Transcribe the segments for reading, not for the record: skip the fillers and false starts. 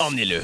Emmenez-le.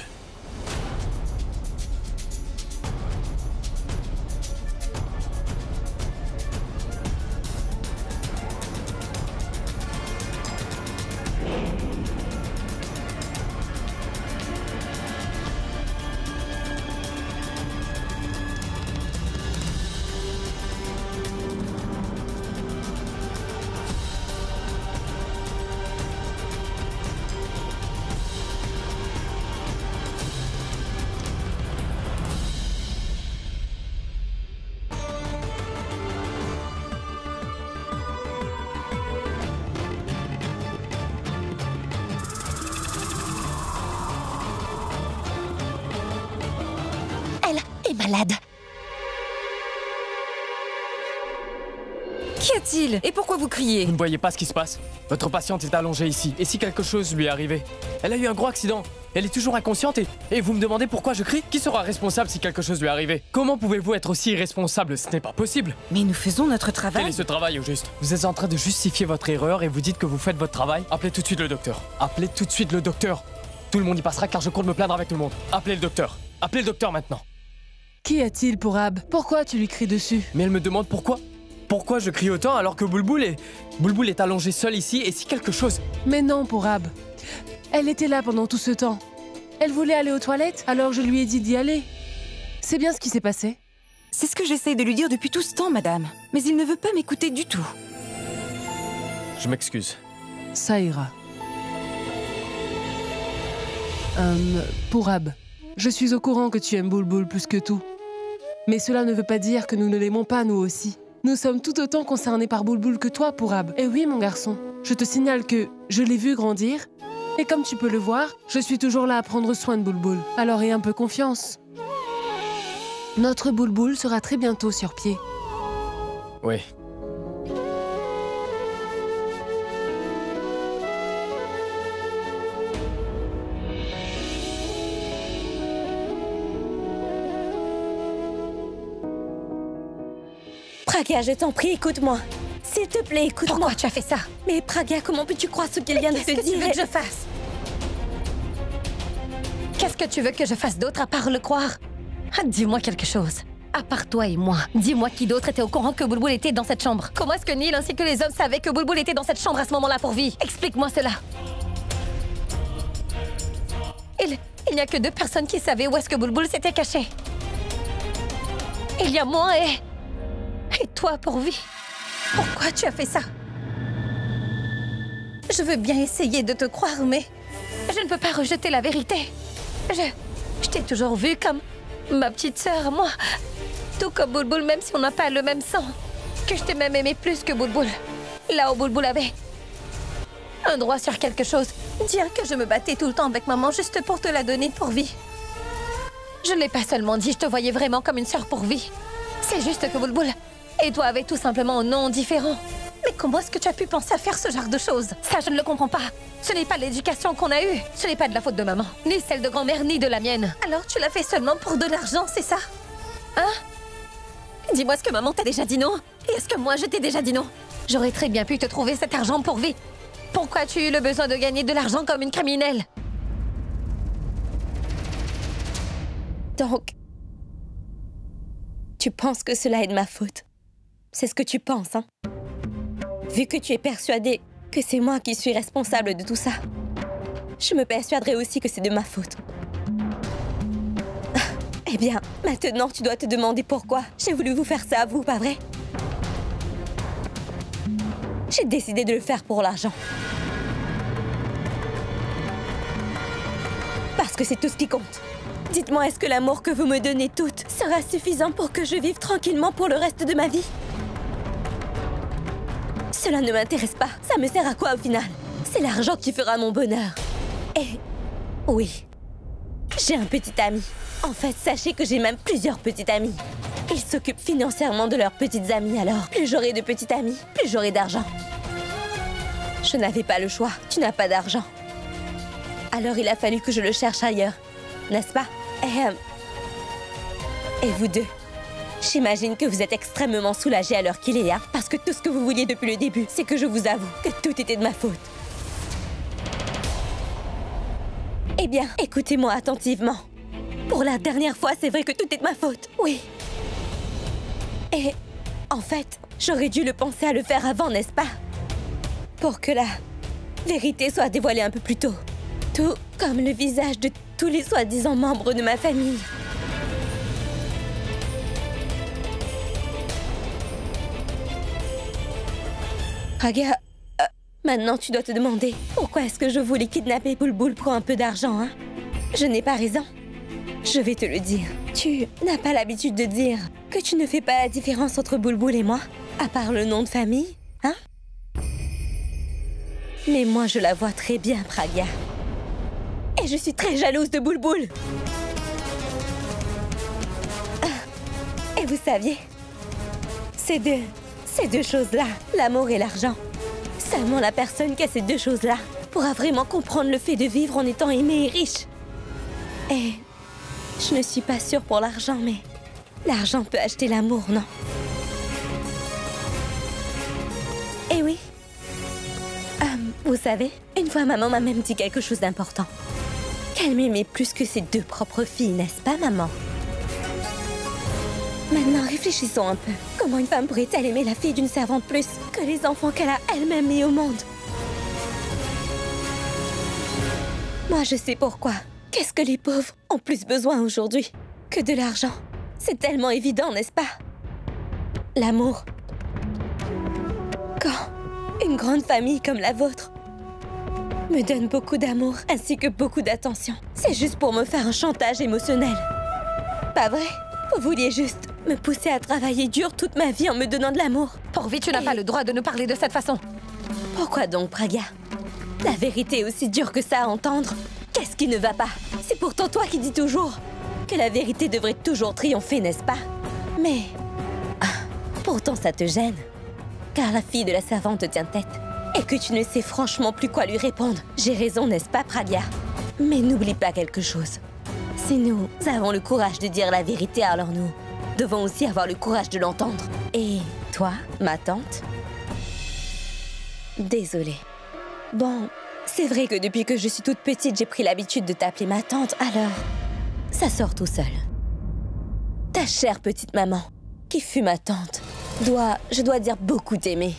Malade. Qu'y a-t-il? Et pourquoi vous criez? Vous ne voyez pas ce qui se passe? Votre patiente est allongée ici. Et si quelque chose lui est arrivé? Elle a eu un gros accident. Elle est toujours inconsciente et vous me demandez pourquoi je crie? Qui sera responsable si quelque chose lui est arrivé? Comment pouvez-vous être aussi irresponsable? Ce n'est pas possible. Mais nous faisons notre travail. Quel est ce travail au juste? Vous êtes en train de justifier votre erreur et vous dites que vous faites votre travail? Appelez tout de suite le docteur. Appelez tout de suite le docteur. Tout le monde y passera car je compte me plaindre avec tout le monde. Appelez le docteur. Appelez le docteur maintenant. Qu'y a-t-il pour Ab? Pourquoi tu lui cries dessus? Mais elle me demande pourquoi? Pourquoi je crie autant alors que Boulboul est allongé seul ici et si quelque chose... Mais non pour Ab. Elle était là pendant tout ce temps. Elle voulait aller aux toilettes, alors je lui ai dit d'y aller. C'est bien ce qui s'est passé. C'est ce que j'essaie de lui dire depuis tout ce temps, madame. Mais il ne veut pas m'écouter du tout. Je m'excuse. Ça ira. Pour Ab, je suis au courant que tu aimes Boulboul plus que tout. Mais cela ne veut pas dire que nous ne l'aimons pas, nous aussi. Nous sommes tout autant concernés par Boulboul que toi, Pourab. Et oui, mon garçon, je te signale que je l'ai vu grandir. Et comme tu peux le voir, je suis toujours là à prendre soin de Boulboul. Alors aie un peu confiance. Notre Boulboul sera très bientôt sur pied. Oui. Praga, je t'en prie, écoute-moi. S'il te plaît, écoute-moi. Pourquoi tu as fait ça? Mais Praga, comment peux-tu croire ce qu'elle vient de te dire? Qu'est-ce que tu veux que je fasse? Qu'est-ce que tu veux que je fasse d'autre à part le croire? Ah, dis-moi quelque chose. À part toi et moi, dis-moi qui d'autre était au courant que Boulboul était dans cette chambre? Comment est-ce que Neil ainsi que les hommes savaient que Boulboul était dans cette chambre à ce moment-là pour vie? Explique-moi cela. Il n'y a que 2 personnes qui savaient où est-ce que Boulboul s'était caché. Il y a moi et toi pour vie. Pourquoi tu as fait ça? Je veux bien essayer de te croire, mais je ne peux pas rejeter la vérité. Je t'ai toujours vue comme ma petite sœur, moi. Tout comme Boulboul, même si on n'a pas le même sang. Que je t'ai même aimé plus que Boulboul. Là où Boulboul avait un droit sur quelque chose. Dire que je me battais tout le temps avec maman juste pour te la donner pour vie. Je ne l'ai pas seulement dit, je te voyais vraiment comme une sœur pour vie. C'est juste que Boulboul et toi avaient tout simplement un nom différent. Mais comment est-ce que tu as pu penser à faire ce genre de choses? Ça, je ne le comprends pas. Ce n'est pas l'éducation qu'on a eue. Ce n'est pas de la faute de maman, ni celle de grand-mère, ni de la mienne. Alors tu l'as fait seulement pour de l'argent, c'est ça? Hein? Dis-moi, est-ce que maman t'a déjà dit non? Et est-ce que moi, je t'ai déjà dit non? J'aurais très bien pu te trouver cet argent pour vie. Pourquoi as-tu eu le besoin de gagner de l'argent comme une criminelle? Donc, tu penses que cela est de ma faute? C'est ce que tu penses, hein? Vu que tu es persuadée que c'est moi qui suis responsable de tout ça, je me persuaderai aussi que c'est de ma faute. Eh bien, maintenant, tu dois te demander pourquoi j'ai voulu vous faire ça à vous, pas vrai? J'ai décidé de le faire pour l'argent. Parce que c'est tout ce qui compte. Dites-moi, est-ce que l'amour que vous me donnez toutes sera suffisant pour que je vive tranquillement pour le reste de ma vie? Cela ne m'intéresse pas. Ça me sert à quoi au final? C'est l'argent qui fera mon bonheur. Et oui, j'ai un petit ami. En fait, sachez que j'ai même plusieurs petits amis. Ils s'occupent financièrement de leurs petites amies, alors plus j'aurai de petits amis, plus j'aurai d'argent. Je n'avais pas le choix. Tu n'as pas d'argent. Alors il a fallu que je le cherche ailleurs, n'est-ce pas? Et vous deux, j'imagine que vous êtes extrêmement soulagés à l'heure qu'il est, hein? Parce que tout ce que vous vouliez depuis le début, c'est que je vous avoue que tout était de ma faute. Eh bien, écoutez-moi attentivement. Pour la dernière fois, c'est vrai que tout est de ma faute. Oui. Et en fait, j'aurais dû le penser à le faire avant, n'est-ce pas? Pour que la vérité soit dévoilée un peu plus tôt. Tout comme le visage de tous les soi-disant membres de ma famille. Pragya, maintenant tu dois te demander pourquoi est-ce que je voulais kidnapper Bulbul pour un peu d'argent, hein? Je n'ai pas raison. Je vais te le dire. Tu n'as pas l'habitude de dire que tu ne fais pas la différence entre Bulbul et moi, à part le nom de famille, hein? Mais moi, je la vois très bien, Pragya. Et je suis très jalouse de Bulbul. Et vous saviez, ces deux choses-là, l'amour et l'argent, seulement la personne qui a ces deux choses-là pourra vraiment comprendre le fait de vivre en étant aimé et riche. Et je ne suis pas sûre pour l'argent, mais l'argent peut acheter l'amour, non? Eh oui. Vous savez, une fois maman m'a même dit quelque chose d'important. Qu'elle m'aimait plus que ses deux propres filles, n'est-ce pas, maman? Maintenant, réfléchissons un peu. Comment une femme pourrait-elle aimer la fille d'une servante plus que les enfants qu'elle a elle-même mis au monde? Moi, je sais pourquoi. Qu'est-ce que les pauvres ont plus besoin aujourd'hui que de l'argent? C'est tellement évident, n'est-ce pas? L'amour. Quand une grande famille comme la vôtre me donne beaucoup d'amour ainsi que beaucoup d'attention, c'est juste pour me faire un chantage émotionnel. Pas vrai? Vous vouliez juste me pousser à travailler dur toute ma vie en me donnant de l'amour. Pourvu, tu n'as pas le droit de nous parler de cette façon. Pourquoi donc, Pragya? La vérité est aussi dure que ça à entendre. Qu'est-ce qui ne va pas? C'est pourtant toi qui dis toujours que la vérité devrait toujours triompher, n'est-ce pas? Mais pourtant ça te gêne, car la fille de la servante te tient tête et que tu ne sais franchement plus quoi lui répondre. J'ai raison, n'est-ce pas, Pragya? Mais n'oublie pas quelque chose. Si nous avons le courage de dire la vérité, alors nous devons aussi avoir le courage de l'entendre. Et toi, ma tante? Désolée. Bon, c'est vrai que depuis que je suis toute petite, j'ai pris l'habitude de t'appeler ma tante, alors ça sort tout seul. Ta chère petite maman, qui fut ma tante, je dois dire beaucoup t'aimer.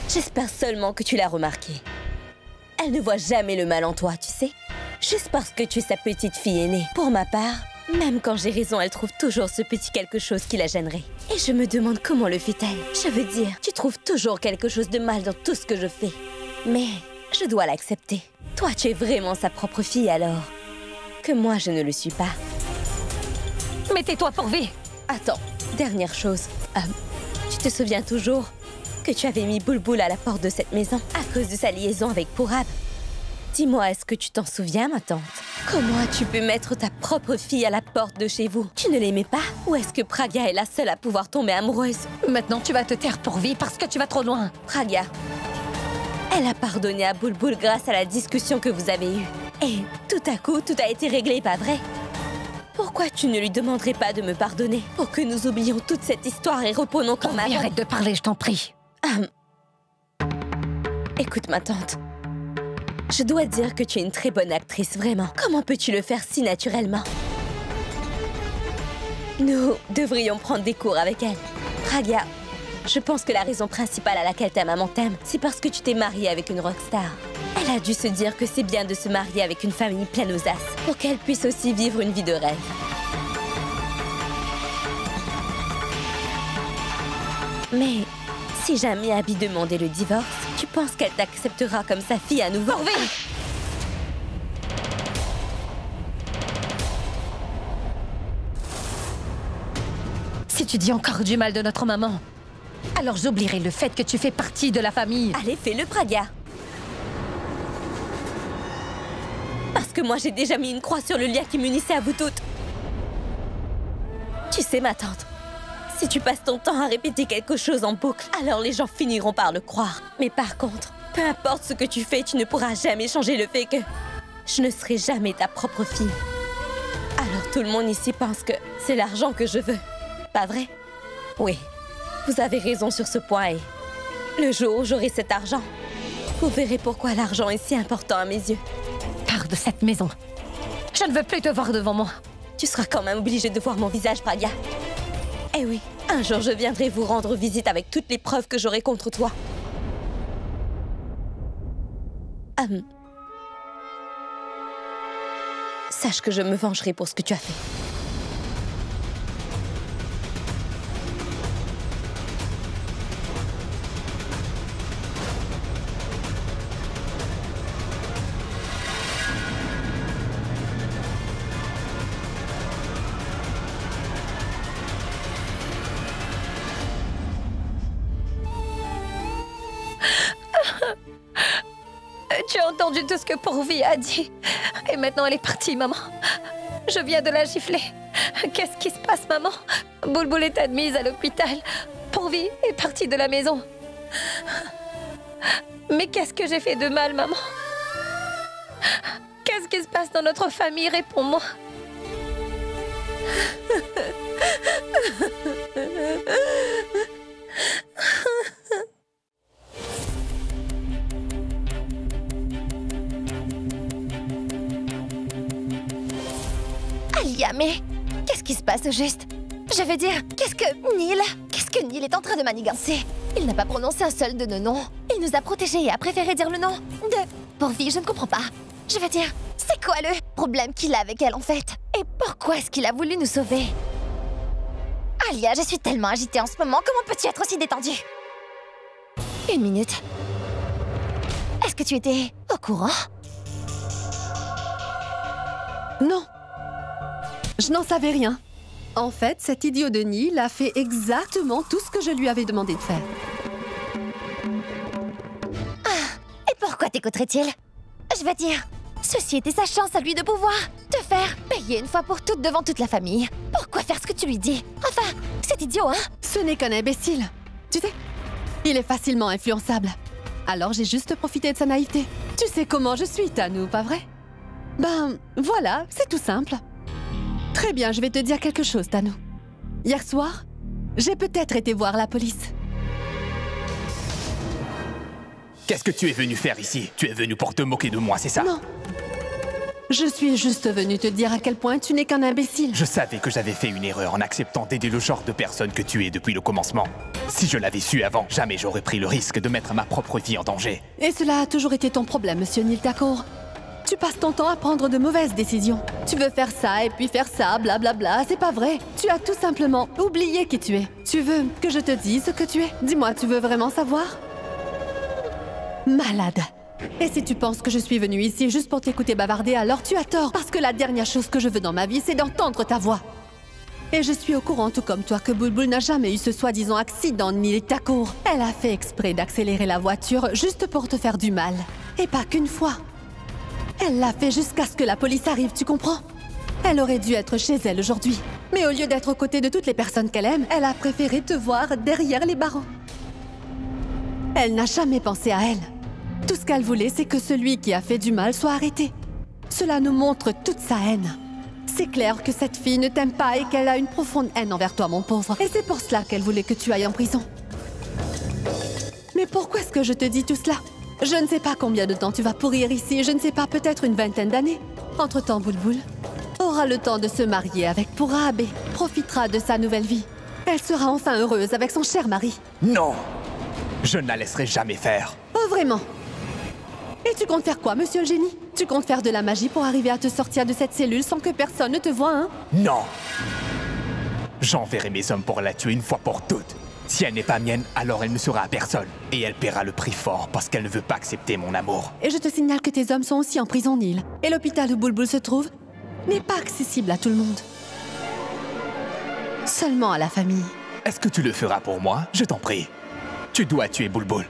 J'espère seulement que tu l'as remarqué. Elle ne voit jamais le mal en toi, tu sais. Juste parce que tu es sa petite fille aînée. Pour ma part, même quand j'ai raison, elle trouve toujours ce petit quelque chose qui la gênerait. Et je me demande comment le fait-elle. Je veux dire, tu trouves toujours quelque chose de mal dans tout ce que je fais. Mais je dois l'accepter. Toi, tu es vraiment sa propre fille alors que moi, je ne le suis pas. Mais tais-toi, Pourvi. Attends, dernière chose. Tu te souviens toujours que tu avais mis Bulbul à la porte de cette maison à cause de sa liaison avec Purab? Dis-moi, est-ce que tu t'en souviens, ma tante? Comment as-tu pu mettre ta propre fille à la porte de chez vous? Tu ne l'aimais pas? Ou est-ce que Pragya est la seule à pouvoir tomber amoureuse? Maintenant, tu vas te taire, Pourvi, parce que tu vas trop loin. Pragya, elle a pardonné à Bulbul grâce à la discussion que vous avez eue. Et tout à coup, tout a été réglé, pas vrai? Pourquoi tu ne lui demanderais pas de me pardonner pour que nous oublions toute cette histoire et reprenons comme avant? Arrête de parler, je t'en prie. Écoute, ma tante. Je dois dire que tu es une très bonne actrice, vraiment. Comment peux-tu le faire si naturellement? Nous devrions prendre des cours avec elle. Pragya, je pense que la raison principale à laquelle ta maman t'aime, c'est parce que tu t'es mariée avec une rockstar. Elle a dû se dire que c'est bien de se marier avec une famille pleine aux as, pour qu'elle puisse aussi vivre une vie de rêve. Mais si jamais Abby demandait le divorce, tu penses qu'elle t'acceptera comme sa fille à nouveau? Pourvi! Si tu dis encore du mal de notre maman, alors j'oublierai le fait que tu fais partie de la famille. Allez, fais-le, Pragya. Parce que moi, j'ai déjà mis une croix sur le lien qui m'unissait à vous toutes. Tu sais, ma tante, si tu passes ton temps à répéter quelque chose en boucle, alors les gens finiront par le croire. Mais par contre, peu importe ce que tu fais, tu ne pourras jamais changer le fait que je ne serai jamais ta propre fille. Alors tout le monde ici pense que c'est l'argent que je veux. Pas vrai? Oui, vous avez raison sur ce point et le jour où j'aurai cet argent, vous verrez pourquoi l'argent est si important à mes yeux. Pars de cette maison. Je ne veux plus te voir devant moi. Tu seras quand même obligée de voir mon visage, Pragya. Eh oui, un jour je viendrai vous rendre visite avec toutes les preuves que j'aurai contre toi. Sache que je me vengerai pour ce que tu as fait. Tu as entendu tout ce que Pourvi a dit. Et maintenant, elle est partie, maman. Je viens de la gifler. Qu'est-ce qui se passe, maman? Boulboul est admise à l'hôpital. Pourvi est partie de la maison. Mais qu'est-ce que j'ai fait de mal, maman? Qu'est-ce qui se passe dans notre famille? Réponds-moi. Alia, mais qu'est-ce qui se passe au juste? Je veux dire, qu'est-ce que Neil est en train de manigancer? Il n'a pas prononcé un seul de nos noms. Il nous a protégés et a préféré dire le nom de Pourvi, je ne comprends pas. Je veux dire, c'est quoi le problème qu'il a avec elle en fait? Et pourquoi est-ce qu'il a voulu nous sauver? Alia, je suis tellement agitée en ce moment, comment peux-tu être aussi détendue? Une minute. Est-ce que tu étais au courant? Non. Je n'en savais rien. En fait, cet idiot de Neil a fait exactement tout ce que je lui avais demandé de faire. Ah, et pourquoi t'écouterait-il? Je veux dire, ceci était sa chance à lui de pouvoir te faire payer une fois pour toutes devant toute la famille. Pourquoi faire ce que tu lui dis? Enfin, c'est idiot, hein? Ce n'est qu'un imbécile. Tu sais, il est facilement influençable. Alors j'ai juste profité de sa naïveté. Tu sais comment je suis, Tanou, pas vrai? Ben, voilà, c'est tout simple. Très bien, je vais te dire quelque chose, Tanou. Hier soir, j'ai peut-être été voir la police. Qu'est-ce que tu es venu faire ici? Tu es venu pour te moquer de moi, c'est ça? Non. Je suis juste venue te dire à quel point tu n'es qu'un imbécile. Je savais que j'avais fait une erreur en acceptant d'aider le genre de personne que tu es depuis le commencement. Si je l'avais su avant, jamais j'aurais pris le risque de mettre ma propre vie en danger. Et cela a toujours été ton problème, monsieur Neil Thakur. Tu passes ton temps à prendre de mauvaises décisions. Tu veux faire ça et puis faire ça, blablabla, c'est pas vrai. Tu as tout simplement oublié qui tu es. Tu veux que je te dise ce que tu es? Dis-moi, tu veux vraiment savoir? Malade. Et si tu penses que je suis venue ici juste pour t'écouter bavarder, alors tu as tort. Parce que la dernière chose que je veux dans ma vie, c'est d'entendre ta voix. Et je suis au courant, tout comme toi, que Boulboul n'a jamais eu ce soi-disant accident Neil Thakur. Elle a fait exprès d'accélérer la voiture juste pour te faire du mal. Et pas qu'une fois. Elle l'a fait jusqu'à ce que la police arrive, tu comprends? Elle aurait dû être chez elle aujourd'hui. Mais au lieu d'être aux côtés de toutes les personnes qu'elle aime, elle a préféré te voir derrière les barreaux. Elle n'a jamais pensé à elle. Tout ce qu'elle voulait, c'est que celui qui a fait du mal soit arrêté. Cela nous montre toute sa haine. C'est clair que cette fille ne t'aime pas et qu'elle a une profonde haine envers toi, mon pauvre. Et c'est pour cela qu'elle voulait que tu ailles en prison. Mais pourquoi est-ce que je te dis tout cela? Je ne sais pas combien de temps tu vas pourrir ici, je ne sais pas, peut-être une vingtaine d'années. Entre-temps, Boulboul aura le temps de se marier avec Pourab et profitera de sa nouvelle vie. Elle sera enfin heureuse avec son cher mari. Non! Je ne la laisserai jamais faire. Oh, vraiment? Et tu comptes faire quoi, monsieur le génie? Tu comptes faire de la magie pour arriver à te sortir de cette cellule sans que personne ne te voie, hein? Non! J'enverrai mes hommes pour la tuer une fois pour toutes. Si elle n'est pas mienne, alors elle ne sera à personne. Et elle paiera le prix fort parce qu'elle ne veut pas accepter mon amour. Et je te signale que tes hommes sont aussi en prison, Neil. Et l'hôpital où Boulboul se trouve n'est pas accessible à tout le monde. Seulement à la famille. Est-ce que tu le feras pour moi? Je t'en prie. Tu dois tuer Boulboul.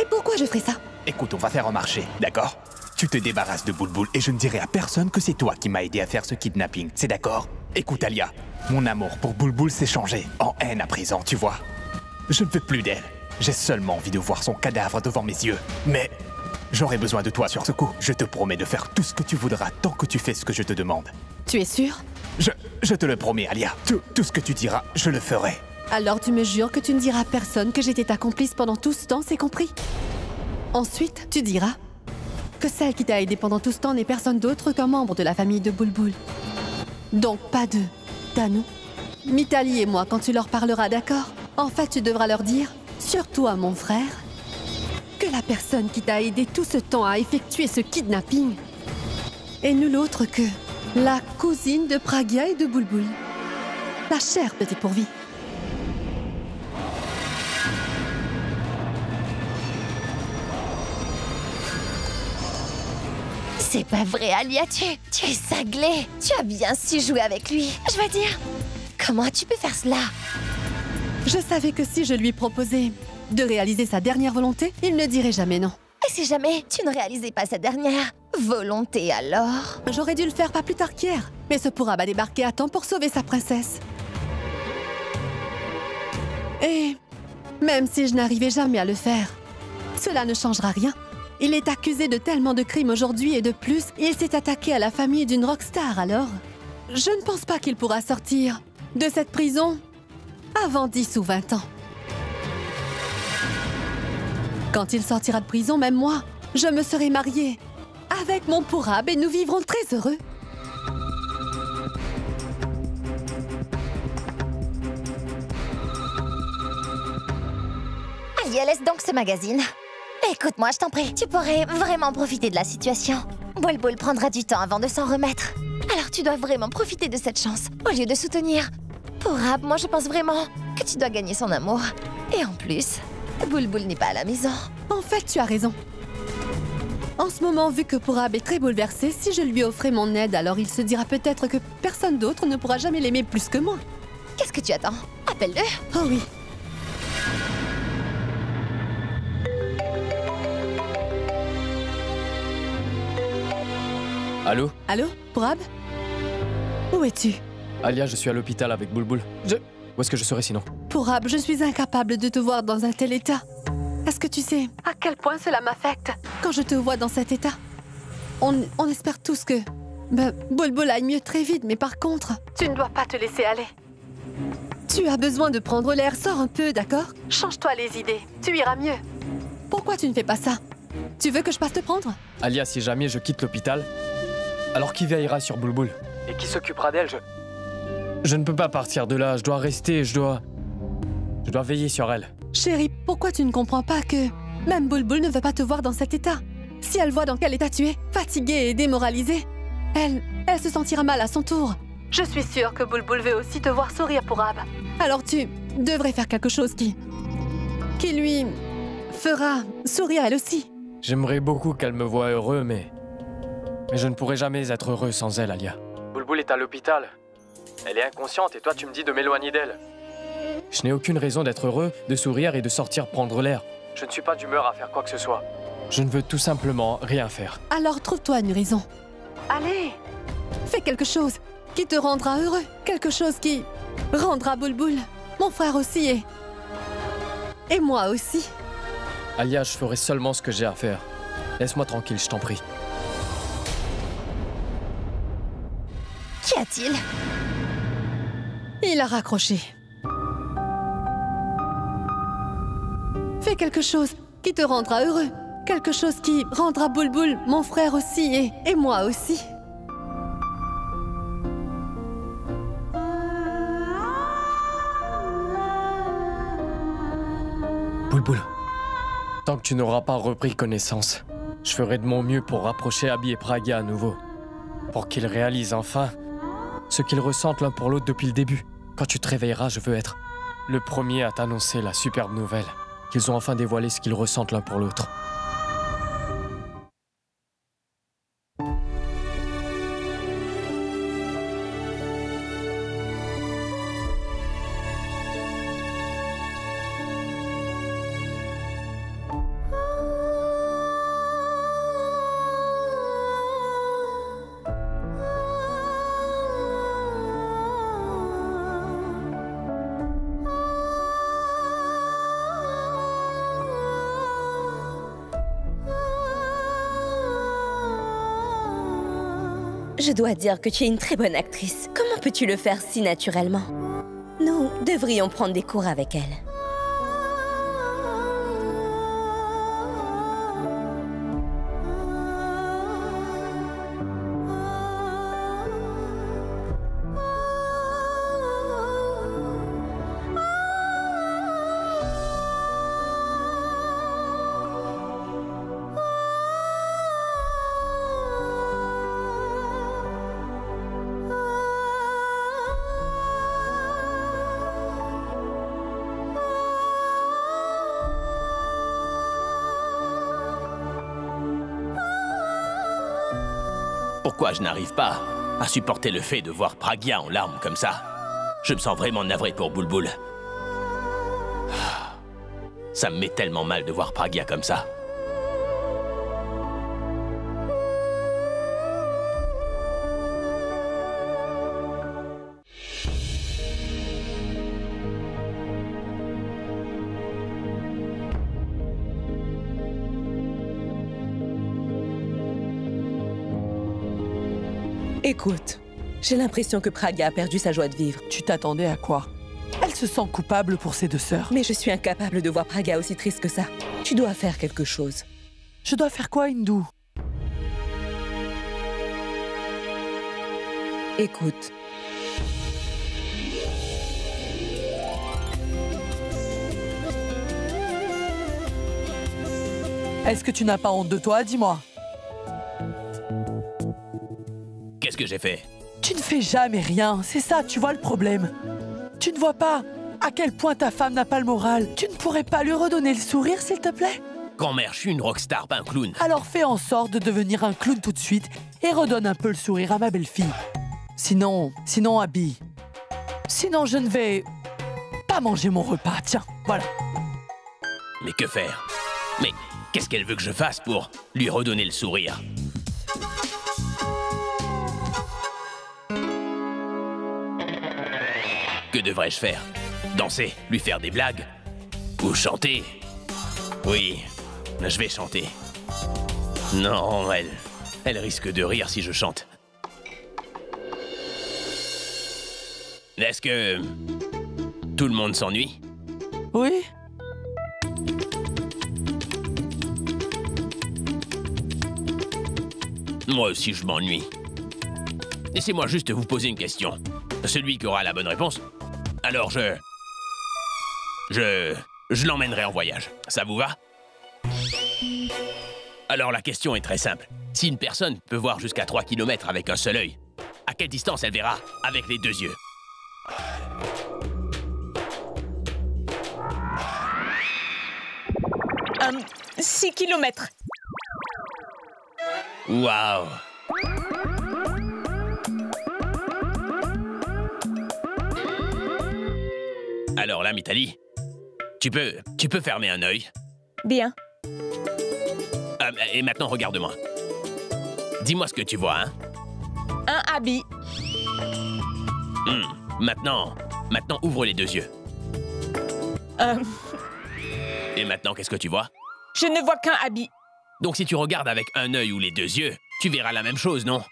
Et pourquoi je ferais ça? Écoute, on va faire un marché, d'accord? Tu te débarrasses de Boulboul et je ne dirai à personne que c'est toi qui m'as aidé à faire ce kidnapping, c'est d'accord? Écoute, Alia, mon amour pour Boulboul s'est changé en haine à présent, tu vois. Je ne veux plus d'elle. J'ai seulement envie de voir son cadavre devant mes yeux. Mais j'aurai besoin de toi sur ce coup. Je te promets de faire tout ce que tu voudras tant que tu fais ce que je te demande. Tu es sûr? Je te le promets, Alia. Tout ce que tu diras, je le ferai. Alors tu me jures que tu ne diras à personne que j'étais ta complice pendant tout ce temps, c'est compris? Ensuite, tu diras que celle qui t'a aidé pendant tout ce temps n'est personne d'autre qu'un membre de la famille de Bulbul. Donc pas de Tanu, Mitali et moi quand tu leur parleras, d'accord? En fait, tu devras leur dire, surtout à mon frère, que la personne qui t'a aidé tout ce temps à effectuer ce kidnapping est nulle autre que la cousine de Pragya et de Bulbul. La chère petite pourvie. C'est pas vrai, Alia, tu es cinglée. Tu as bien su jouer avec lui. Je veux dire, comment tu peux faire cela? Je savais que si je lui proposais de réaliser sa dernière volonté, il ne dirait jamais non. Et si jamais tu ne réalisais pas cette dernière volonté alors? J'aurais dû le faire pas plus tard qu'hier. Mais ce Purab a débarqué à temps pour sauver sa princesse. Et même si je n'arrivais jamais à le faire, cela ne changera rien. Il est accusé de tellement de crimes aujourd'hui et de plus, il s'est attaqué à la famille d'une rockstar alors. Je ne pense pas qu'il pourra sortir de cette prison avant 10 ou 20 ans. Quand il sortira de prison, même moi, je me serai mariée avec mon Purab et nous vivrons très heureux. Alia, laisse donc ce magazine. Écoute-moi, je t'en prie, tu pourrais vraiment profiter de la situation. Bulbul prendra du temps avant de s'en remettre. Alors tu dois vraiment profiter de cette chance, au lieu de soutenir Purab. Moi, je pense vraiment que tu dois gagner son amour. Et en plus, Bulbul n'est pas à la maison. En fait, tu as raison. En ce moment, vu que Purab est très bouleversé, si je lui offrais mon aide, alors il se dira peut-être que personne d'autre ne pourra jamais l'aimer plus que moi. Qu'est-ce que tu attends? Appelle-le. Oh oui. Allô? Allô, Purab? Où es-tu? Alia, je suis à l'hôpital avec Bulbul. Où est-ce que je serais sinon? Purab, je suis incapable de te voir dans un tel état. Est-ce que tu sais à quel point cela m'affecte quand je te vois dans cet état? On espère tous que Bulbul aille mieux très vite, mais par contre, tu ne dois pas te laisser aller. Tu as besoin de prendre l'air, sors un peu, d'accord? Change-toi les idées, tu iras mieux. Pourquoi tu ne fais pas ça? Tu veux que je passe te prendre? Alia, si jamais je quitte l'hôpital, alors qui veillera sur Bulbul? Et qui s'occupera d'elle? Je ne peux pas partir de là, je dois rester, je dois veiller sur elle. Chérie, pourquoi tu ne comprends pas que même Bulbul ne veut pas te voir dans cet état? Si elle voit dans quel état tu es, fatiguée et démoralisée, elle se sentira mal à son tour. Je suis sûre que Bulbul veut aussi te voir sourire, Purab. Alors tu devrais faire quelque chose qui lui fera sourire elle aussi. J'aimerais beaucoup qu'elle me voie heureux, mais je ne pourrai jamais être heureux sans elle, Alia. Bulbul est à l'hôpital. Elle est inconsciente et toi tu me dis de m'éloigner d'elle. Je n'ai aucune raison d'être heureux, de sourire et de sortir prendre l'air. Je ne suis pas d'humeur à faire quoi que ce soit. Je ne veux tout simplement rien faire. Alors trouve-toi une raison. Allez, fais quelque chose qui te rendra heureux. Quelque chose qui rendra Bulbul, mon frère aussi et moi aussi. Alia, je ferai seulement ce que j'ai à faire. Laisse-moi tranquille, je t'en prie. Qu'y a-t-il? Il a raccroché. Fais quelque chose qui te rendra heureux. Quelque chose qui rendra Bulbul, mon frère aussi et moi aussi. Bulbul, tant que tu n'auras pas repris connaissance, je ferai de mon mieux pour rapprocher Abby et Pragya à nouveau. Pour qu'ils réalisent enfin ce qu'ils ressentent l'un pour l'autre depuis le début. Quand tu te réveilleras, je veux être le premier à t'annoncer la superbe nouvelle qu'ils ont enfin dévoilé ce qu'ils ressentent l'un pour l'autre. Je dois dire que tu es une très bonne actrice. Comment peux-tu le faire si naturellement? Nous devrions prendre des cours avec elle. pourquoi je n'arrive pas à supporter le fait de voir Pragya en larmes comme ça. Je me sens vraiment navré pour Bulbul. Ça me met tellement mal de voir Pragya comme ça. Écoute, j'ai l'impression que Pragya a perdu sa joie de vivre. Tu t'attendais à quoi? Elle se sent coupable pour ses deux sœurs. Mais je suis incapable de voir Pragya aussi triste que ça. Tu dois faire quelque chose. Je dois faire quoi, Hindu? Écoute. Est-ce que tu n'as pas honte de toi? Dis-moi. Qu'est-ce que j'ai fait? Tu ne fais jamais rien, c'est ça, tu vois le problème. Tu ne vois pas à quel point ta femme n'a pas le moral. Tu ne pourrais pas lui redonner le sourire, s'il te plaît? Grand-mère, je suis une rockstar, pas un clown. Alors fais en sorte de devenir un clown tout de suite et redonne un peu le sourire à ma belle-fille. Sinon, Abby, sinon je ne vais pas manger mon repas, tiens, voilà. Mais que faire? Mais qu'est-ce qu'elle veut que je fasse pour lui redonner le sourire? Que devrais-je faire? Danser? Lui faire des blagues? Ou chanter? Oui, je vais chanter. Non, elle risque de rire si je chante. Est-ce que tout le monde s'ennuie? Oui? Moi aussi, je m'ennuie. Laissez-moi juste vous poser une question. Celui qui aura la bonne réponse, alors je l'emmènerai en voyage. Ça vous va? Alors la question est très simple. Si une personne peut voir jusqu'à 3 km avec un seul œil, à quelle distance elle verra avec les deux yeux? « 6 kilomètres. » Waouh! Alors là, Mitali, tu peux fermer un œil. Bien. Et maintenant, regarde-moi. Dis-moi ce que tu vois, hein? Un habit. Maintenant, ouvre les deux yeux. Et maintenant, qu'est-ce que tu vois? Je ne vois qu'un habit. Donc si tu regardes avec un œil ou les deux yeux, tu verras la même chose, non?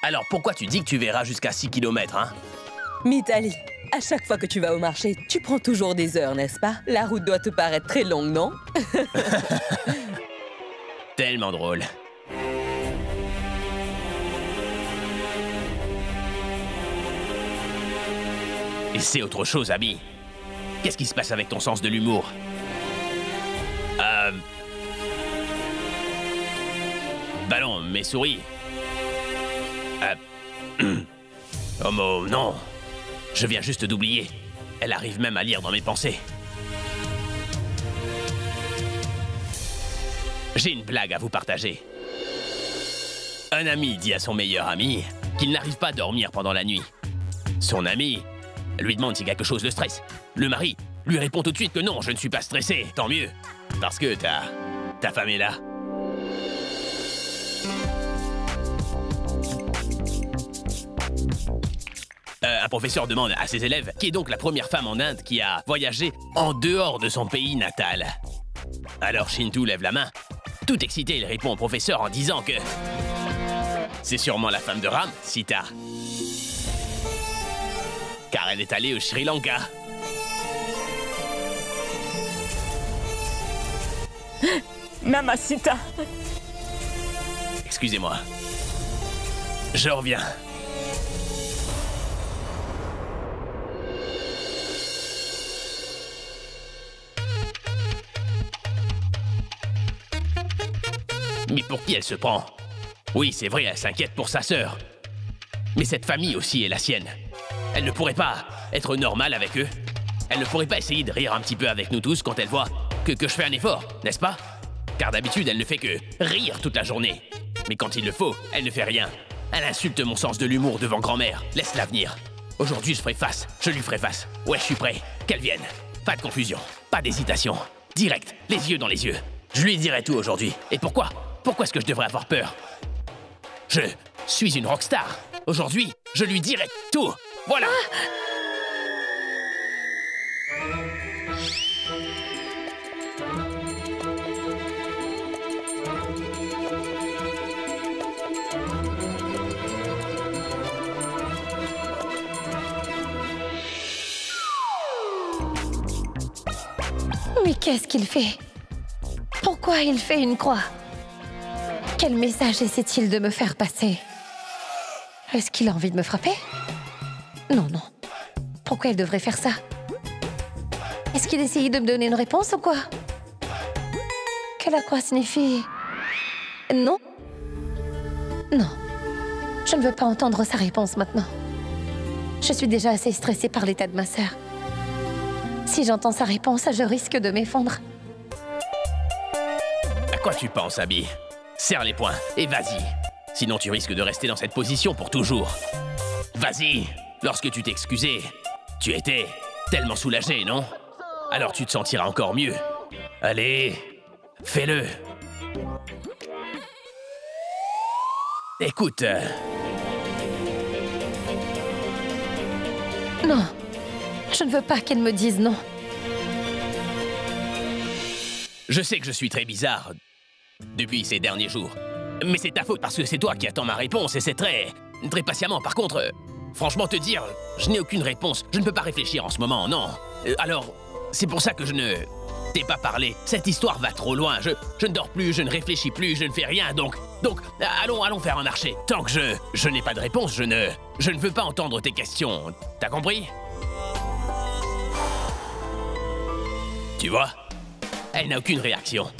Alors pourquoi tu dis que tu verras jusqu'à 6 km, hein? Mitali, à chaque fois que tu vas au marché, tu prends toujours des heures, n'est-ce pas? La route doit te paraître très longue, non? Tellement drôle. Et c'est autre chose, Abby. Qu'est-ce qui se passe avec ton sens de l'humour? Ballon, mes souris. Oh non. Je viens juste d'oublier. Elle arrive même à lire dans mes pensées. J'ai une blague à vous partager. Un ami dit à son meilleur ami qu'il n'arrive pas à dormir pendant la nuit. Son ami lui demande si quelque chose le stresse. Le mari lui répond tout de suite que non, je ne suis pas stressé, tant mieux. Parce que ta femme est là. Un professeur demande à ses élèves qui est donc la première femme en Inde qui a voyagé en dehors de son pays natal. Alors Shintu lève la main. Tout excité, il répond au professeur en disant que c'est sûrement la femme de Ram, Sita. Car elle est allée au Sri Lanka. Mamacita. Excusez-moi. Je reviens. Mais pour qui elle se prend? Oui, c'est vrai, elle s'inquiète pour sa sœur. Mais cette famille aussi est la sienne. Elle ne pourrait pas être normale avec eux. Elle ne pourrait pas essayer de rire un petit peu avec nous tous quand elle voit que je fais un effort, n'est-ce pas? Car d'habitude, elle ne fait que rire toute la journée. Mais quand il le faut, elle ne fait rien. Elle insulte mon sens de l'humour devant grand-mère. Laisse-la venir. Aujourd'hui, je ferai face. Je lui ferai face. Ouais, je suis prêt. Qu'elle vienne. Pas de confusion. Pas d'hésitation. Direct. Les yeux dans les yeux. Je lui dirai tout aujourd'hui. Et pourquoi? Pourquoi est-ce que je devrais avoir peur? Je suis une rockstar. Aujourd'hui, je lui dirai tout. Voilà. Mais qu'est-ce qu'il fait? Pourquoi il fait une croix? Quel message essaie-t-il de me faire passer? Est-ce qu'il a envie de me frapper? Non, non. Pourquoi il devrait faire ça? Est-ce qu'il essayait de me donner une réponse ou quoi? Que la croix signifie... Non? Non. Je ne veux pas entendre sa réponse maintenant. Je suis déjà assez stressée par l'état de ma sœur. Si j'entends sa réponse, je risque de m'effondrer. À quoi tu penses, Abby? Serre les poings et vas-y. Sinon, tu risques de rester dans cette position pour toujours. Vas-y. Lorsque tu t'es excusé, tu étais tellement soulagé, non? Alors tu te sentiras encore mieux. Allez, fais-le. Écoute... Non. Je ne veux pas qu'elle me dise non. Je sais que je suis très bizarre depuis ces derniers jours. Mais c'est ta faute parce que c'est toi qui attends ma réponse et c'est très patiemment. Par contre, franchement te dire, je n'ai aucune réponse. Je ne peux pas réfléchir en ce moment, non. Alors, c'est pour ça que je ne t'ai pas parlé. Cette histoire va trop loin. Je ne dors plus, je ne réfléchis plus, je ne fais rien. Donc, allons faire un marché. Tant que je n'ai pas de réponse, je ne veux pas entendre tes questions. T'as compris? Tu vois? Elle n'a aucune réaction.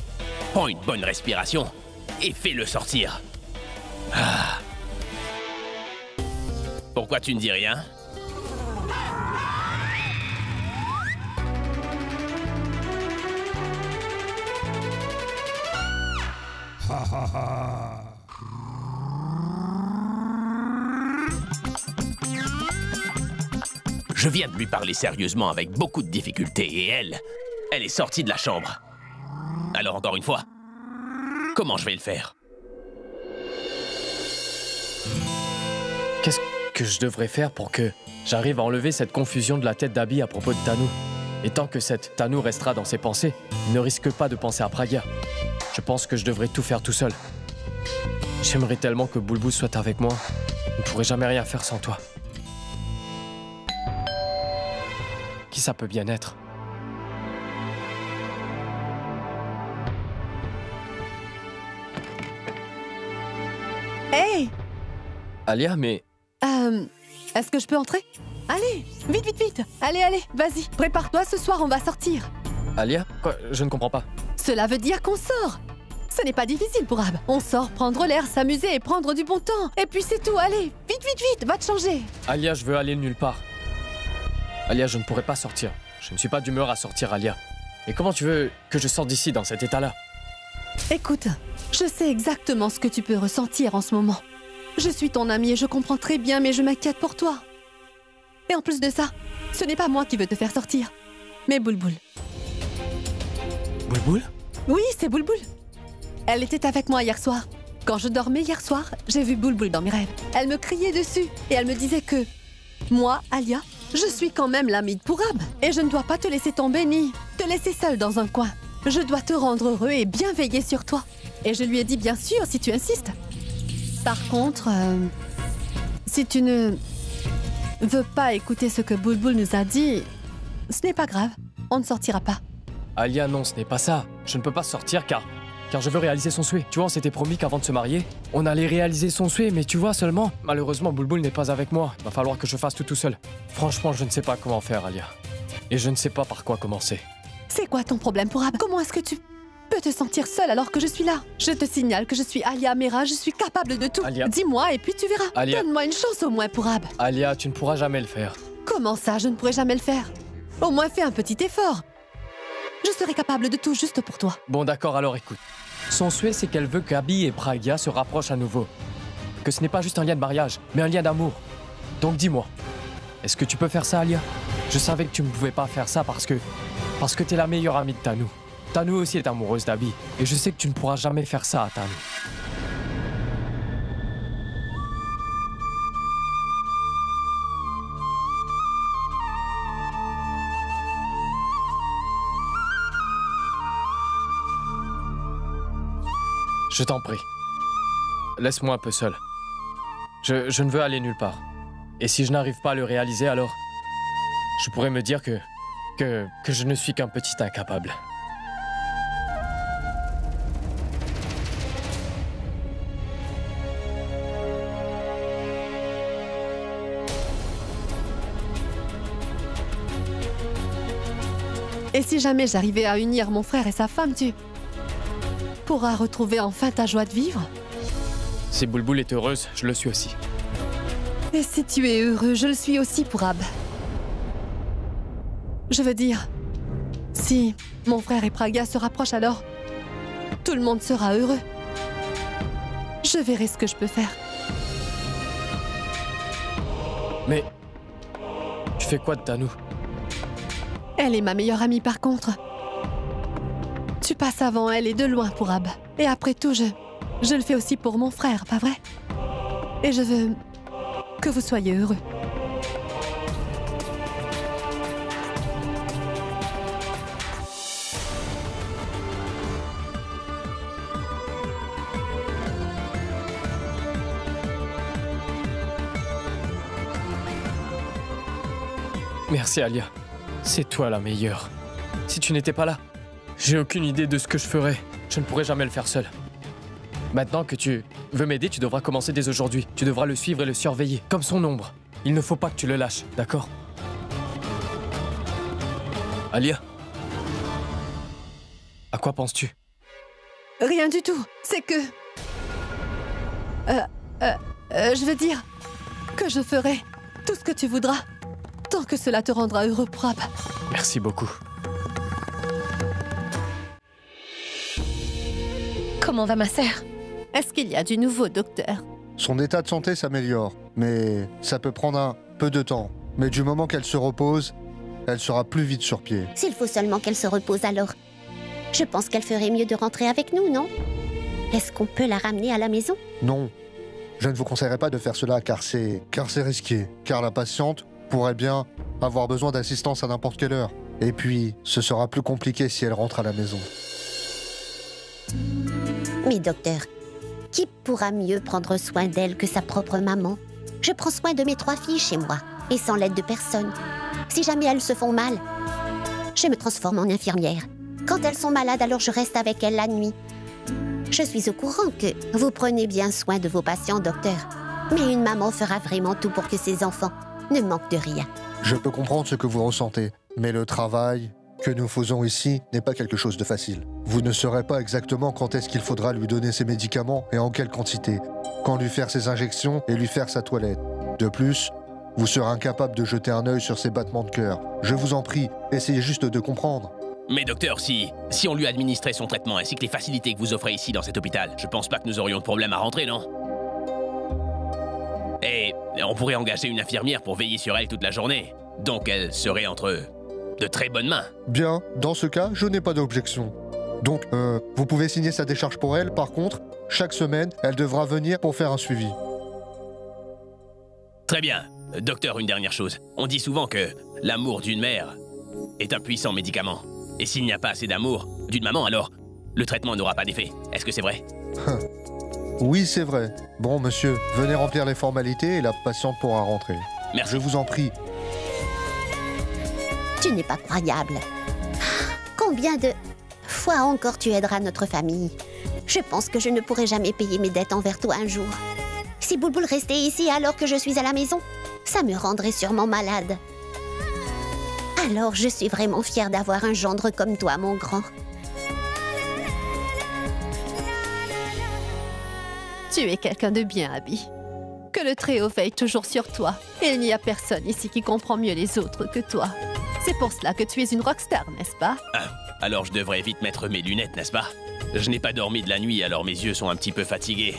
Prends une bonne respiration et fais-le sortir. Ah. Pourquoi tu ne dis rien? Je viens de lui parler sérieusement avec beaucoup de difficultés et elle est sortie de la chambre. Alors encore une fois, comment je vais le faire? Qu'est-ce que je devrais faire pour que j'arrive à enlever cette confusion de la tête d'Abby à propos de Tanu? Et tant que cette Tanu restera dans ses pensées, il ne risque pas de penser à Pragya. Je pense que je devrais tout faire tout seul. J'aimerais tellement que Bulbul soit avec moi. Je ne pourrais jamais rien faire sans toi. Qui ça peut bien être? Hey! Alia, mais... Est-ce que je peux entrer? Allez, vite, vite, vite! Allez, allez, vas-y, prépare-toi, ce soir on va sortir. Alia? Quoi? Je ne comprends pas. Cela veut dire qu'on sort. Ce n'est pas difficile pour Ab. On sort prendre l'air, s'amuser et prendre du bon temps. Et puis c'est tout, allez, vite, vite, vite, va te changer. Alia, je veux aller nulle part. Alia, je ne pourrais pas sortir. Je ne suis pas d'humeur à sortir, Alia. Et comment tu veux que je sorte d'ici dans cet état-là? Écoute, je sais exactement ce que tu peux ressentir en ce moment. Je suis ton amie et je comprends très bien, mais je m'inquiète pour toi. Et en plus de ça, ce n'est pas moi qui veux te faire sortir, mais Bulbul. Bulbul? Oui, c'est Bulbul. Elle était avec moi hier soir. Quand je dormais hier soir, j'ai vu Bulbul dans mes rêves. Elle me criait dessus et elle me disait que... Moi, Alia, je suis quand même l'amie de Purab. Et je ne dois pas te laisser tomber ni te laisser seule dans un coin. Je dois te rendre heureux et bien veiller sur toi. Et je lui ai dit bien sûr si tu insistes. Par contre, si tu ne veux pas écouter ce que Bulbul nous a dit, ce n'est pas grave, on ne sortira pas. Alia, non, ce n'est pas ça. Je ne peux pas sortir car je veux réaliser son souhait. Tu vois, on s'était promis qu'avant de se marier, on allait réaliser son souhait, mais tu vois seulement, malheureusement, Bulbul n'est pas avec moi. Il va falloir que je fasse tout seul. Franchement, je ne sais pas comment faire, Alia. Et je ne sais pas par quoi commencer. C'est quoi ton problème, Purab? Comment est-ce que tu peux te sentir seule alors que je suis là? Je te signale que je suis Alia Mera, je suis capable de tout. Alia. Dis-moi et puis tu verras. Alia. Donne-moi une chance au moins, Purab. Alia, tu ne pourras jamais le faire. Comment ça, je ne pourrai jamais le faire? Au moins fais un petit effort. Je serai capable de tout juste pour toi. Bon, d'accord, alors écoute. Son souhait, c'est qu'elle veut qu'Abby et Pragya se rapprochent à nouveau. que ce n'est pas juste un lien de mariage, mais un lien d'amour. Donc dis-moi, est-ce que tu peux faire ça, Alia? Je savais que tu ne pouvais pas faire ça parce que t'es la meilleure amie de Tanu. Tanu aussi est amoureuse d'Abby, et je sais que tu ne pourras jamais faire ça à Tanu. Je t'en prie. Laisse-moi un peu seul. Je ne veux aller nulle part. Et si je n'arrive pas à le réaliser, alors je pourrais me dire que je ne suis qu'un petit incapable. Et si jamais j'arrivais à unir mon frère et sa femme, tu pourras retrouver enfin ta joie de vivre? Si Bulbul est heureuse, je le suis aussi. Et si tu es heureux, je le suis aussi pour Ab. Je veux dire, si mon frère et Praga se rapprochent, alors tout le monde sera heureux. Je verrai ce que je peux faire. Mais tu fais quoi de Tanu? Elle est ma meilleure amie par contre. Tu passes avant elle et de loin pour Ab. Et après tout, je le fais aussi pour mon frère, pas vrai? Et je veux que vous soyez heureux. Merci Alia. C'est toi la meilleure. Si tu n'étais pas là, j'ai aucune idée de ce que je ferais. Je ne pourrais jamais le faire seul. Maintenant que tu veux m'aider, tu devras commencer dès aujourd'hui. Tu devras le suivre et le surveiller, comme son ombre. Il ne faut pas que tu le lâches, d'accord? Alia? À quoi penses-tu? Rien du tout. C'est que... je veux dire que je ferai tout ce que tu voudras, tant que cela te rendra heureux, Prab. Merci beaucoup. Comment va ma sœur? Est-ce qu'il y a du nouveau, docteur? Son état de santé s'améliore, mais ça peut prendre un peu de temps. Mais du moment qu'elle se repose, elle sera plus vite sur pied. S'il faut seulement qu'elle se repose alors. Je pense qu'elle ferait mieux de rentrer avec nous, non? Est-ce qu'on peut la ramener à la maison? Non, je ne vous conseillerais pas de faire cela car c'est risqué. Car la patiente pourrait bien avoir besoin d'assistance à n'importe quelle heure. Et puis, ce sera plus compliqué si elle rentre à la maison. Mais docteur, qui pourra mieux prendre soin d'elle que sa propre maman? Je prends soin de mes 3 filles chez moi, et sans l'aide de personne. Si jamais elles se font mal, je me transforme en infirmière. Quand elles sont malades, alors je reste avec elles la nuit. Je suis au courant que vous prenez bien soin de vos patients, docteur. Mais une maman fera vraiment tout pour que ses enfants ne manquent de rien. Je peux comprendre ce que vous ressentez, mais le travail que nous faisons ici n'est pas quelque chose de facile. Vous ne saurez pas exactement quand est-ce qu'il faudra lui donner ses médicaments et en quelle quantité, quand lui faire ses injections et lui faire sa toilette. De plus, vous serez incapable de jeter un œil sur ses battements de cœur. Je vous en prie, essayez juste de comprendre. Mais docteur, si on lui administrait son traitement ainsi que les facilités que vous offrez ici dans cet hôpital, je pense pas que nous aurions de problème à rentrer, non? Et on pourrait engager une infirmière pour veiller sur elle toute la journée. Donc elle serait entre de très bonnes mains. Bien, dans ce cas, je n'ai pas d'objection. Donc, vous pouvez signer sa décharge pour elle. Par contre, chaque semaine, elle devra venir pour faire un suivi. Très bien. Docteur, une dernière chose. On dit souvent que l'amour d'une mère est un puissant médicament. Et s'il n'y a pas assez d'amour d'une maman, alors le traitement n'aura pas d'effet. Est-ce que c'est vrai? Oui, c'est vrai. Bon, monsieur, venez remplir les formalités et la patiente pourra rentrer. Merci. Je vous en prie. Tu n'es pas croyable. Combien de fois encore tu aideras notre famille? Je pense que je ne pourrai jamais payer mes dettes envers toi un jour. Si Bulbul restait ici alors que je suis à la maison, ça me rendrait sûrement malade. Alors je suis vraiment fière d'avoir un gendre comme toi, mon grand. Tu es quelqu'un de bien, Abby. Que le Très-Haut veille toujours sur toi. Et il n'y a personne ici qui comprend mieux les autres que toi. C'est pour cela que tu es une rockstar, n'est-ce pas? Alors je devrais vite mettre mes lunettes, n'est-ce pas? Je n'ai pas dormi de la nuit, alors mes yeux sont un petit peu fatigués.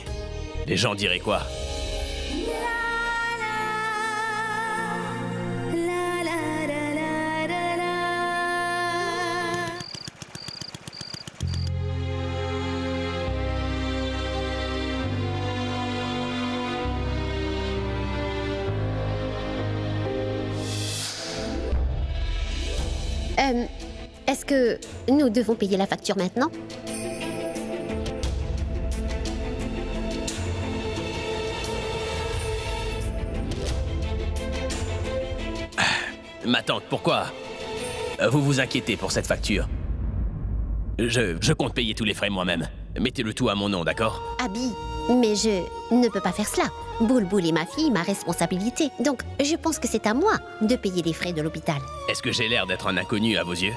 Les gens diraient quoi? Est-ce que nous devons payer la facture maintenant? Ma tante, pourquoi vous vous inquiétez pour cette facture? Je compte payer tous les frais moi-même. Mettez le tout à mon nom, d'accord? Abby, mais je ne peux pas faire cela. Bulbul est ma fille, ma responsabilité. Donc, je pense que c'est à moi de payer les frais de l'hôpital. Est-ce que j'ai l'air d'être un inconnu à vos yeux?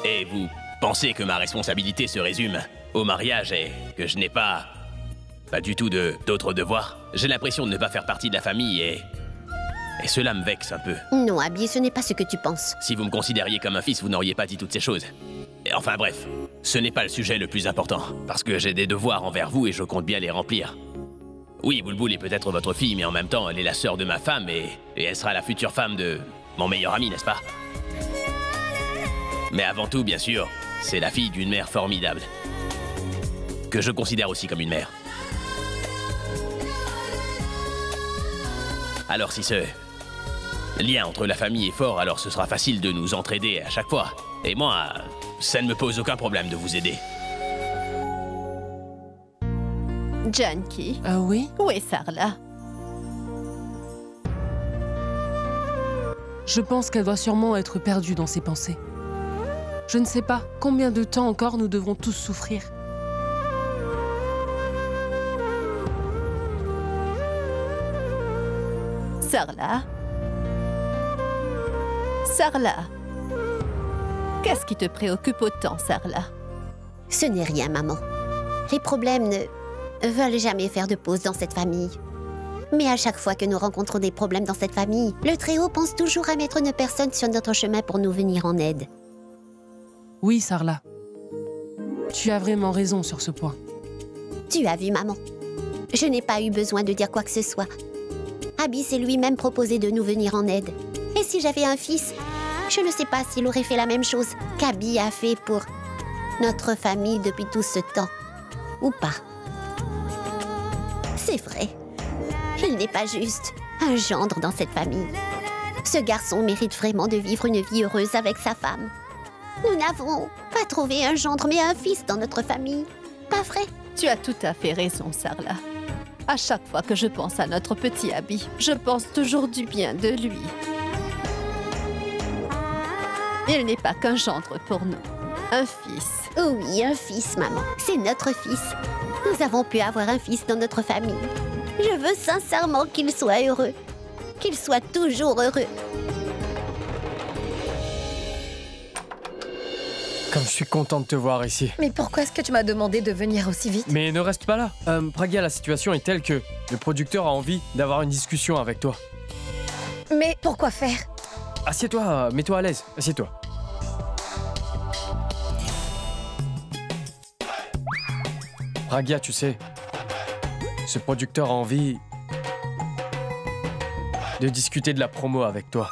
Et vous pensez que ma responsabilité se résume au mariage et que je n'ai pas du tout d'autres devoirs? J'ai l'impression de ne pas faire partie de la famille et cela me vexe un peu. Non, Abby, ce n'est pas ce que tu penses. Si vous me considériez comme un fils, vous n'auriez pas dit toutes ces choses. Et enfin bref, ce n'est pas le sujet le plus important, parce que j'ai des devoirs envers vous et je compte bien les remplir. Oui, Bulbul est peut-être votre fille, mais en même temps, elle est la sœur de ma femme et elle sera la future femme de mon meilleur ami, n'est-ce pas? Mais avant tout, bien sûr, c'est la fille d'une mère formidable, que je considère aussi comme une mère. Alors si ce lien entre la famille est fort, alors ce sera facile de nous entraider à chaque fois. Et moi, ça ne me pose aucun problème de vous aider. Janky. Ah oui? Où est Sarla? Je pense qu'elle doit sûrement être perdue dans ses pensées. Je ne sais pas combien de temps encore nous devrons tous souffrir. Sarla? Sarla? Qu'est-ce qui te préoccupe autant, Sarla? Ce n'est rien, maman. Les problèmes ne veulent jamais faire de pause dans cette famille. Mais à chaque fois que nous rencontrons des problèmes dans cette famille, le Très-Haut pense toujours à mettre une personne sur notre chemin pour nous venir en aide. Oui, Sarla. Tu as vraiment raison sur ce point. Tu as vu, maman. Je n'ai pas eu besoin de dire quoi que ce soit. Abby s'est lui-même proposé de nous venir en aide. Et si j'avais un fils, je ne sais pas s'il aurait fait la même chose qu'Abby a fait pour notre famille depuis tout ce temps. Ou pas. C'est vrai. Il n'est pas juste un gendre dans cette famille. Ce garçon mérite vraiment de vivre une vie heureuse avec sa femme. Nous n'avons pas trouvé un gendre mais un fils dans notre famille. Pas vrai? Tu as tout à fait raison, Sarla. À chaque fois que je pense à notre petit Abby, je pense toujours du bien de lui. Il n'est pas qu'un gendre pour nous. Un fils. Oui, un fils, maman. C'est notre fils. Nous avons pu avoir un fils dans notre famille. Je veux sincèrement qu'il soit heureux. Qu'il soit toujours heureux. Comme je suis content de te voir ici. Mais pourquoi est-ce que tu m'as demandé de venir aussi vite? Mais ne reste pas là. Pragya, la situation est telle que le producteur a envie d'avoir une discussion avec toi. Mais pourquoi faire? Assieds-toi, mets-toi à l'aise. Assieds-toi. Pragya, tu sais, ce producteur a envie de discuter de la promo avec toi.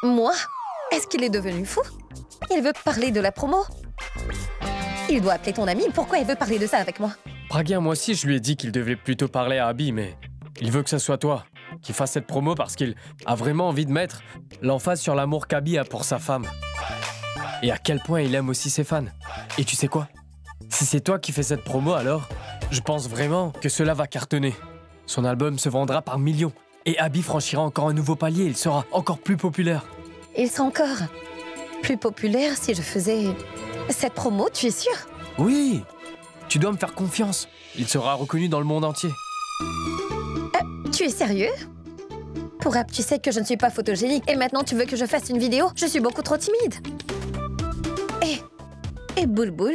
Moi? Est-ce qu'il est devenu fou? Il veut parler de la promo? Il doit appeler ton ami. Pourquoi il veut parler de ça avec moi? Pragya, moi aussi, je lui ai dit qu'il devait plutôt parler à Abby, mais il veut que ce soit toi qui fasse cette promo parce qu'il a vraiment envie de mettre l'emphase sur l'amour qu'Abby a pour sa femme. Et à quel point il aime aussi ses fans. Et tu sais quoi? Si c'est toi qui fais cette promo, alors je pense vraiment que cela va cartonner. Son album se vendra par millions. Et Abby franchira encore un nouveau palier, il sera encore plus populaire. Il sera encore plus populaire si je faisais cette promo, tu es sûr? Oui, tu dois me faire confiance. Il sera reconnu dans le monde entier. Tu es sérieux? Pourab, tu sais que je ne suis pas photogénique et maintenant tu veux que je fasse une vidéo? Je suis beaucoup trop timide. Et Bulbul?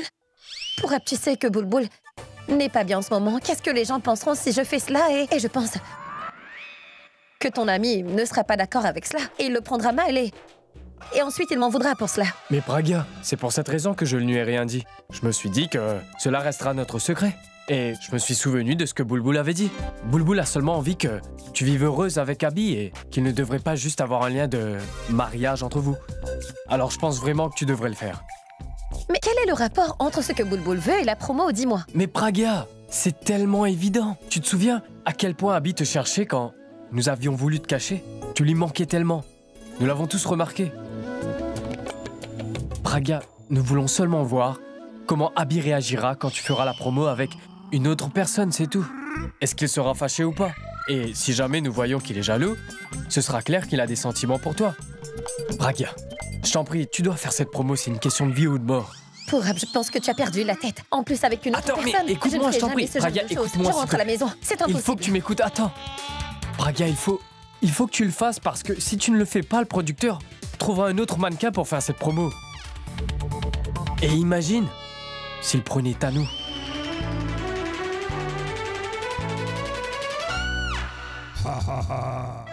Pourab, tu sais que Bulbul n'est pas bien en ce moment. Qu'est-ce que les gens penseront si je fais cela? Et je pense que ton ami ne sera pas d'accord avec cela. Et il le prendra mal et ensuite il m'en voudra pour cela. Mais Pragya, c'est pour cette raison que je ne lui ai rien dit. Je me suis dit que cela restera notre secret. Et je me suis souvenu de ce que Bulbul avait dit. Bulbul a seulement envie que tu vives heureuse avec Abby et qu'il ne devrait pas juste avoir un lien de mariage entre vous. Alors je pense vraiment que tu devrais le faire. Mais quel est le rapport entre ce que Bulbul veut et la promo, dis-moi? Mais Pragya, c'est tellement évident. Tu te souviens à quel point Abby te cherchait quand nous avions voulu te cacher? Tu lui manquais tellement. Nous l'avons tous remarqué. Pragya, nous voulons seulement voir comment Abby réagira quand tu feras la promo avec une autre personne, c'est tout. Est-ce qu'il sera fâché ou pas? Et si jamais nous voyons qu'il est jaloux, ce sera clair qu'il a des sentiments pour toi. Pragya, je t'en prie, tu dois faire cette promo, c'est une question de vie ou de mort. Pourab, je pense que tu as perdu la tête. En plus, avec une autre personne. Mais écoute-moi, je t'en prie. Pragya, écoute-moi. Je rentre à la maison. C'est impossible. Il faut que tu m'écoutes. Attends. Pragya, il faut que tu le fasses parce que si tu ne le fais pas, le producteur trouvera un autre mannequin pour faire cette promo. Et imagine s'il prenait Tanou. Ha ha ha.